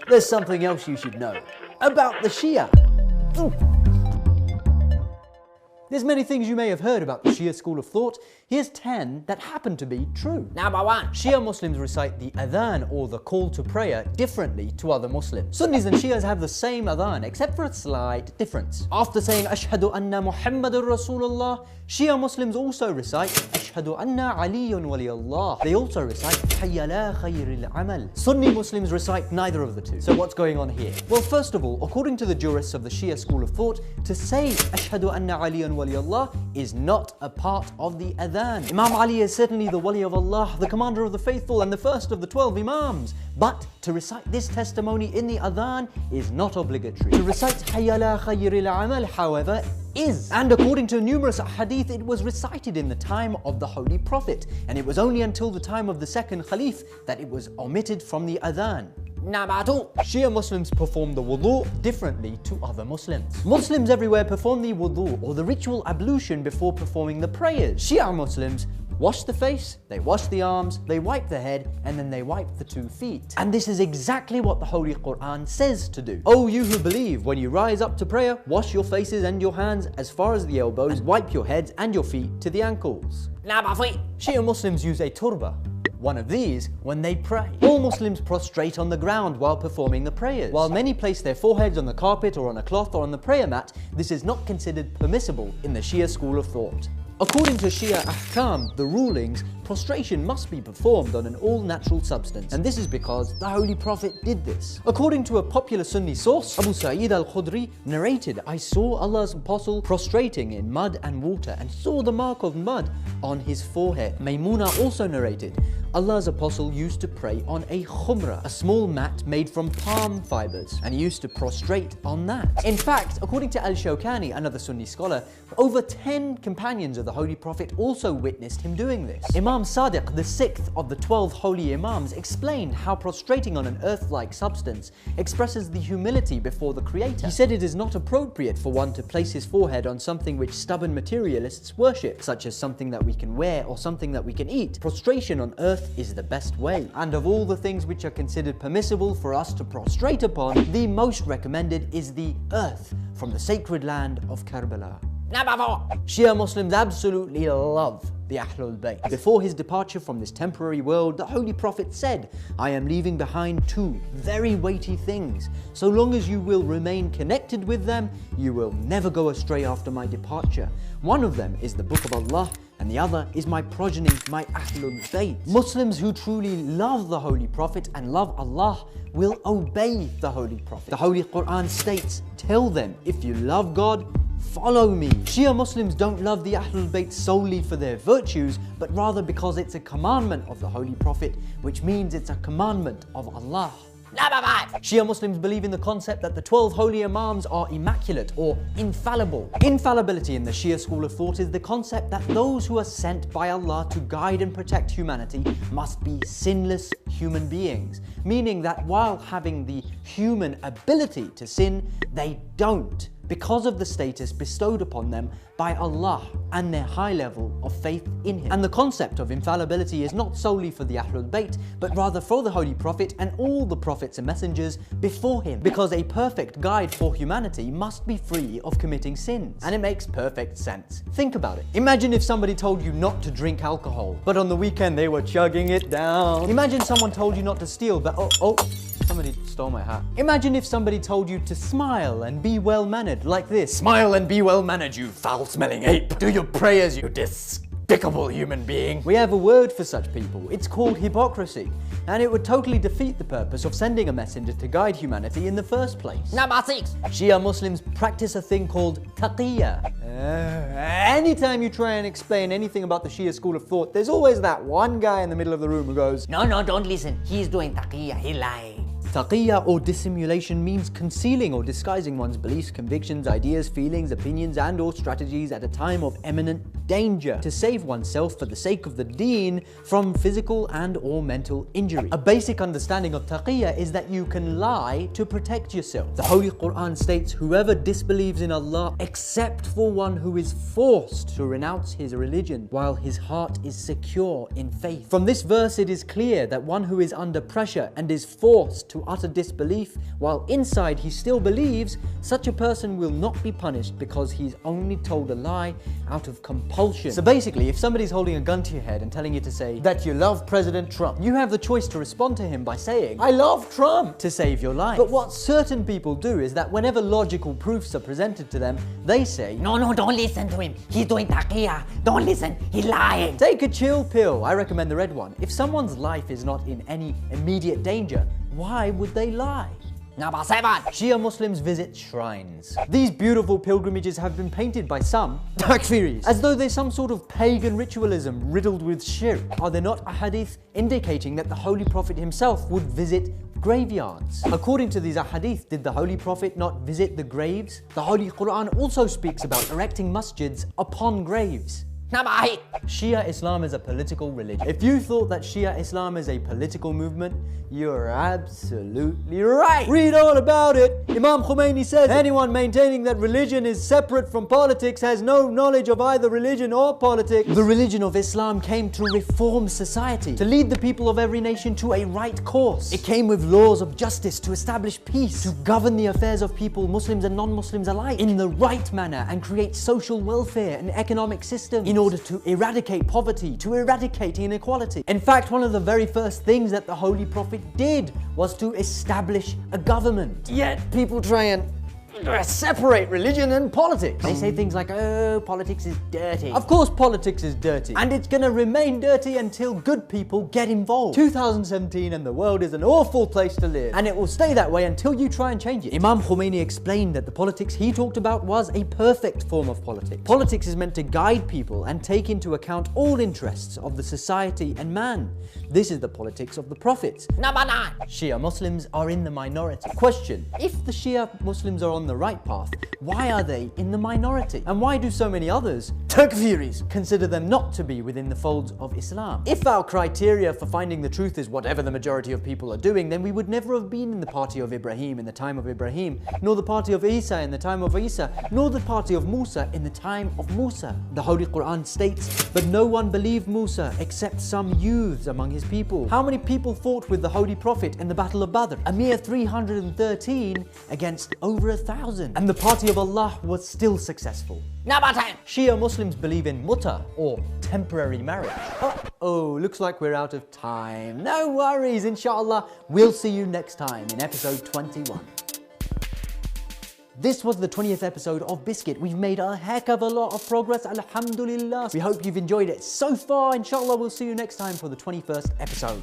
There's something else you should know about the Shia. There's many things you may have heard about the Shia school of thought. Here's 10 that happen to be true. Number 1. Shia Muslims recite the adhan, or the call to prayer, differently to other Muslims. Sunnis and Shias have the same adhan, except for a slight difference. After saying Ashhadu anna Muhammadur Rasulullah, Shia Muslims also recite Ashhadu anna Aliyun waliyallah. They also recite Hayya la khayril amal. Sunni Muslims recite neither of the two. So what's going on here? Well, first of all, according to the jurists of the Shia school of thought, to say Ashhadu anna Aliyun waliyallah is not a part of the adhan. Imam Ali is certainly the wali of Allah, the commander of the faithful, and the first of the 12 imams. But to recite this testimony in the adhan is not obligatory. To recite Hayya la khayril amal, however, is. And according to numerous hadith, it was recited in the time of the Holy Prophet, and it was only until the time of the second Khalif that it was omitted from the adhan. Number 2. Shia Muslims perform the wudu differently to other Muslims. Muslims everywhere perform the wudu, or the ritual ablution, before performing the prayers. Shia Muslims wash the face, they wash the arms, they wipe the head, and then they wipe the 2 feet. And this is exactly what the Holy Quran says to do. O you who believe, when you rise up to prayer, wash your faces and your hands as far as the elbows, and wipe your heads and your feet to the ankles. Number 3. Shia Muslims use a turba, one of these, when they pray. All Muslims prostrate on the ground while performing the prayers. While many place their foreheads on the carpet or on a cloth or on the prayer mat, this is not considered permissible in the Shia school of thought. According to Shia Ahkam, the rulings, prostration must be performed on an all-natural substance, and this is because the Holy Prophet did this. According to a popular Sunni source, Abu Sa'id al-Khudri narrated, I saw Allah's Apostle prostrating in mud and water and saw the mark of mud on his forehead. Maymuna also narrated, Allah's Apostle used to pray on a khumra, a small mat made from palm fibers, and he used to prostrate on that. In fact, according to Al-Shawkani, another Sunni scholar, over 10 companions of the Holy Prophet also witnessed him doing this. Imam Sadiq, the 6th of the 12 holy Imams, explained how prostrating on an earth-like substance expresses the humility before the Creator. He said it is not appropriate for one to place his forehead on something which stubborn materialists worship, such as something that we can wear or something that we can eat. Prostration on earth is the best way. And of all the things which are considered permissible for us to prostrate upon, the most recommended is the earth from the sacred land of Karbala. Number 4. Shia Muslims absolutely love the Ahlul Bayt. Before his departure from this temporary world, the Holy Prophet said, I am leaving behind 2 very weighty things. So long as you will remain connected with them, you will never go astray after my departure. One of them is the Book of Allah, and the other is my progeny, my Ahlul Bayt. Muslims who truly love the Holy Prophet and love Allah will obey the Holy Prophet. The Holy Quran states, tell them, if you love God, follow me. Shia Muslims don't love the Ahlul Bayt solely for their virtues, but rather because it's a commandment of the Holy Prophet, which means it's a commandment of Allah. Number 5. Shia Muslims believe in the concept that the 12 holy Imams are immaculate or infallible. Infallibility in the Shia school of thought is the concept that those who are sent by Allah to guide and protect humanity must be sinless human beings, meaning that while having the human ability to sin, they don't, because of the status bestowed upon them by Allah and their high level of faith in Him. And the concept of infallibility is not solely for the Ahlul Bayt, but rather for the Holy Prophet and all the prophets and messengers before him, because a perfect guide for humanity must be free of committing sins. And it makes perfect sense. Think about it. Imagine if somebody told you not to drink alcohol, but on the weekend they were chugging it down. Imagine someone told you not to steal, but somebody stole my hat. Imagine if somebody told you to smile and be well-mannered like this. Smile and be well-mannered, you foul-smelling ape. Do your prayers, you despicable human being. We have a word for such people. It's called hypocrisy. And it would totally defeat the purpose of sending a messenger to guide humanity in the first place. Number 6. Shia Muslims practice a thing called taqiyya. Anytime you try and explain anything about the Shia school of thought, there's always that one guy in the middle of the room who goes, No, don't listen. He's doing taqiyya. He lying. Taqiyya or dissimulation means concealing or disguising one's beliefs, convictions, ideas, feelings, opinions and or strategies at a time of imminent danger to save oneself for the sake of the deen from physical and or mental injury. A basic understanding of taqiyya is that you can lie to protect yourself. The Holy Quran states, whoever disbelieves in Allah except for one who is forced to renounce his religion while his heart is secure in faith. From this verse it is clear that one who is under pressure and is forced to to utter disbelief, while inside he still believes, such a person will not be punished because he's only told a lie out of compulsion. So basically, if somebody's holding a gun to your head and telling you to say that you love President Trump, you have the choice to respond to him by saying, I love Trump, to save your life. But what certain people do is that whenever logical proofs are presented to them, they say, No, don't listen to him. He's doing taqiyya. Don't listen. He's lying. take a chill pill. I recommend the red one. If someone's life is not in any immediate danger, why would they lie? Number 7. Shia Muslims visit shrines. These beautiful pilgrimages have been painted by some takfiris as though they're some sort of pagan ritualism riddled with shirk. Are there not ahadith indicating that the Holy Prophet himself would visit graveyards? According to these ahadith, did the Holy Prophet not visit the graves? The Holy Quran also speaks about erecting masjids upon graves. Number 8. Shia Islam is a political religion. If you thought that Shia Islam is a political movement, you're absolutely right. Read all about it. Imam Khomeini says anyone maintaining that religion is separate from politics has no knowledge of either religion or politics. The religion of Islam came to reform society, to lead the people of every nation to a right course. It came with laws of justice to establish peace, to govern the affairs of people, Muslims and non-Muslims alike, in the right manner and create social welfare and economic systems in order to eradicate poverty, to eradicate inequality. In fact, one of the very first things that the Holy Prophet did was to establish a government. Yet people try and separate religion and politics. They say things like, oh, politics is dirty. Of course politics is dirty, and it's gonna remain dirty until good people get involved. 2017 and the world is an awful place to live, and it will stay that way until you try and change it. Imam Khomeini explained that the politics he talked about was a perfect form of politics. Politics is meant to guide people and take into account all interests of the society and man. This is the politics of the prophets. Number 9. Shia Muslims are in the minority. Question: if the Shia Muslims are on the right path, why are they in the minority? And why do so many others, takfiris, consider them not to be within the folds of Islam? If our criteria for finding the truth is whatever the majority of people are doing, then we would never have been in the party of Ibrahim in the time of Ibrahim, nor the party of Isa in the time of Isa, nor the party of Musa in the time of Musa. The Holy Quran states, but no one believed Musa except some youths among his people. How many people fought with the Holy Prophet in the Battle of Badr? A mere 313 against over 1,000. And the party of Allah was still successful. Number 10. Shia Muslims believe in muta, or temporary marriage. Oh, looks like we're out of time. No worries, inshallah. We'll see you next time in episode 21. This was the 20th episode of BISKIT. We've made a heck of a lot of progress, alhamdulillah. We hope you've enjoyed it so far. Inshallah, we'll see you next time for the 21st episode.